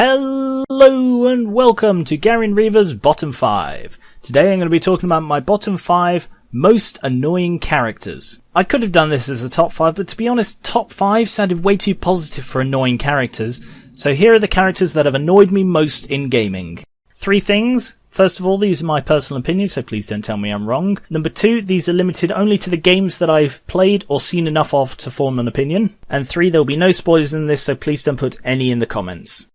Hello and welcome to Gar1onriva's Bottom 5. Today I'm going to be talking about my Bottom 5 most annoying characters. I could have done this as a top 5, but to be honest, top 5 sounded way too positive for annoying characters, so here are the characters that have annoyed me most in gaming. 3 things. First of all, these are my personal opinions, so please don't tell me I'm wrong. Number 2, these are limited only to the games that I've played or seen enough of to form an opinion. And 3, there will be no spoilers in this, so please don't put any in the comments.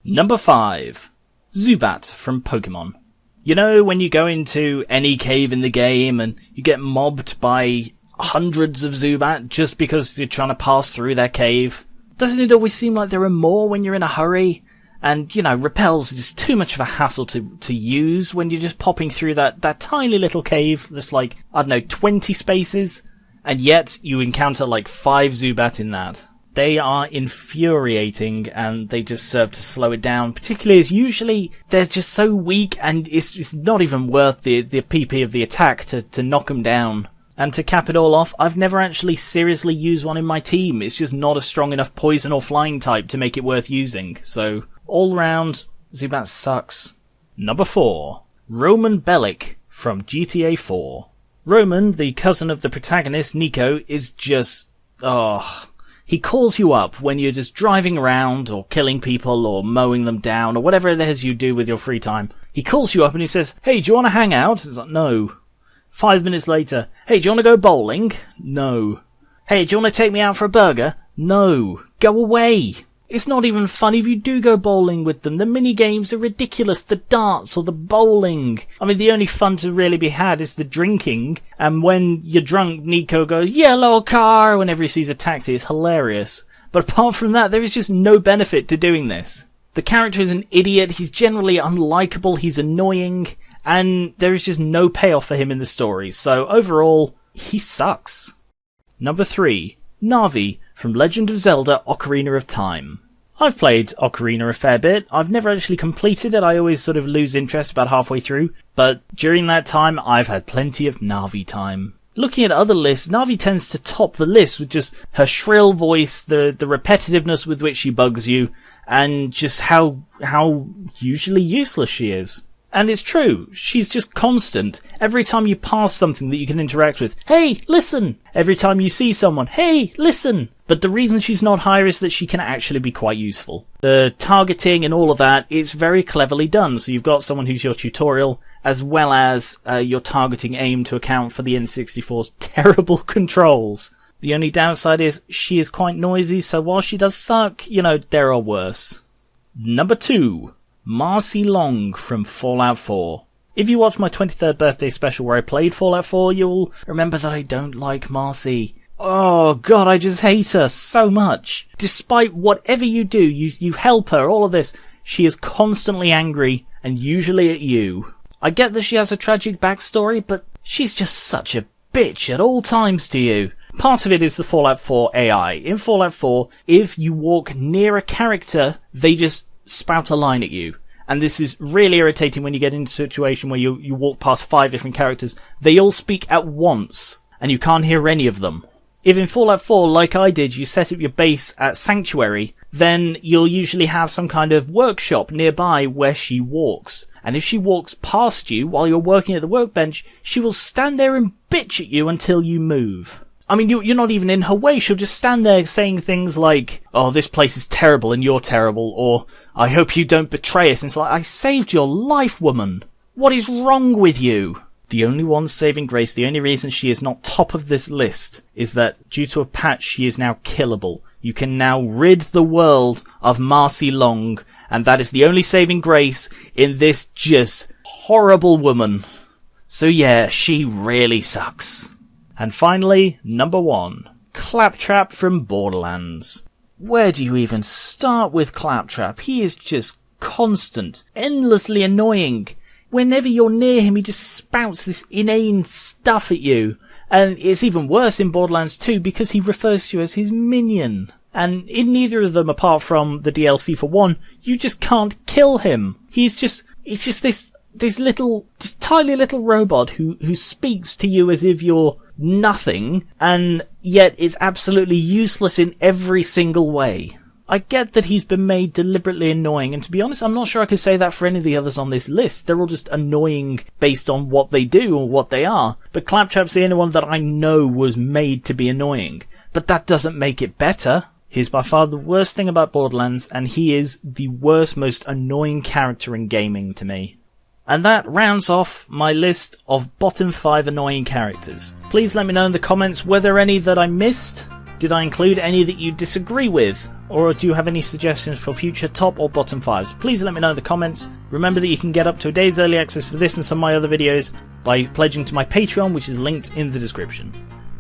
Number 5. Zubat from Pokemon. You know, when you go into any cave in the game and you get mobbed by hundreds of Zubat just because you're trying to pass through their cave? Doesn't it always seem like there are more when you're in a hurry? And, you know, repels are just too much of a hassle to use when you're just popping through that tiny little cave that's like, I don't know, 20 spaces? And yet you encounter like 5 Zubat in that. They are infuriating, and they just serve to slow it down, particularly as usually they're just so weak, and it's not even worth the PP of the attack to knock them down. And to cap it all off, I've never actually seriously used one in my team. It's just not a strong enough poison or flying type to make it worth using. So, all round, Zubat sucks. Number 4. Roman Bellic from GTA 4. Roman, the cousin of the protagonist, Nico, is just... He calls you up when you're just driving around or killing people or mowing them down or whatever it is you do with your free time. He calls you up and he says, "Hey, do you want to hang out?" It's like, no. 5 minutes later, "Hey, do you want to go bowling?" No. "Hey, do you want to take me out for a burger?" No. Go away. It's not even fun if you do go bowling with them. The mini-games are ridiculous. The darts or the bowling. I mean, the only fun to really be had is the drinking. And when you're drunk, Nico goes, "Yellow car," whenever he sees a taxi. It's hilarious. But apart from that, there is just no benefit to doing this. The character is an idiot. He's generally unlikable. He's annoying. And there is just no payoff for him in the story. So overall, he sucks. Number 3. Navi from Legend of Zelda Ocarina of Time. I've played Ocarina a fair bit. I've never actually completed it. I always sort of lose interest about halfway through. But during that time, I've had plenty of Navi time. Looking at other lists, Navi tends to top the list with just her shrill voice, the repetitiveness with which she bugs you, and just how usually useless she is. And it's true, she's just constant. Every time you pass something that you can interact with, "Hey, listen!" Every time you see someone, "Hey, listen!" But the reason she's not higher is that she can actually be quite useful. The targeting and all of that is very cleverly done. So you've got someone who's your tutorial, as well as your targeting aim to account for the N64's terrible controls. The only downside is she is quite noisy, so while she does suck, you know, there are worse. Number 2. Marcy Long from Fallout 4. If you watched my 23rd birthday special where I played Fallout 4, you'll remember that I don't like Marcy. Oh god, I just hate her so much. Despite whatever you do, you help her, all of this, she is constantly angry, and usually at you. I get that she has a tragic backstory, but she's just such a bitch at all times to you. Part of it is the Fallout 4 AI. In Fallout 4, if you walk near a character, they just spout a line at you. And this is really irritating when you get into a situation where you walk past 5 different characters. They all speak at once, and you can't hear any of them. If in Fallout 4, like I did, you set up your base at Sanctuary, then you'll usually have some kind of workshop nearby where she walks. And if she walks past you while you're working at the workbench, she will stand there and bitch at you until you move. I mean, you're not even in her way. She'll just stand there saying things like, "Oh, this place is terrible and you're terrible," or "I hope you don't betray us." And it's like, I saved your life, woman. What is wrong with you? The only one saving grace, the only reason she is not top of this list, is that due to a patch she is now killable. You can now rid the world of Marcy Long, and that is the only saving grace in this just horrible woman. So yeah, she really sucks. And finally, number 1. Claptrap from Borderlands. Where do you even start with Claptrap? He is just constant, endlessly annoying. Whenever you're near him, he just spouts this inane stuff at you. And it's even worse in Borderlands 2 because he refers to you as his minion. And in neither of them, apart from the DLC for 1, you just can't kill him. He's just this tiny little robot who speaks to you as if you're nothing, and yet is absolutely useless in every single way. I get that he's been made deliberately annoying, and to be honest, I'm not sure I could say that for any of the others on this list. They're all just annoying based on what they do or what they are. But Claptrap's the only one that I know was made to be annoying. But that doesn't make it better. He's by far the worst thing about Borderlands, and he is the worst, most annoying character in gaming to me. And that rounds off my list of bottom 5 annoying characters. Please let me know in the comments, were there any that I missed? Did I include any that you disagree with? Or do you have any suggestions for future top or bottom 5s? Please let me know in the comments. Remember that you can get up to a day's early access for this and some of my other videos by pledging to my Patreon, which is linked in the description.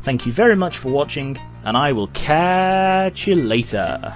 Thank you very much for watching, and I will catch you later.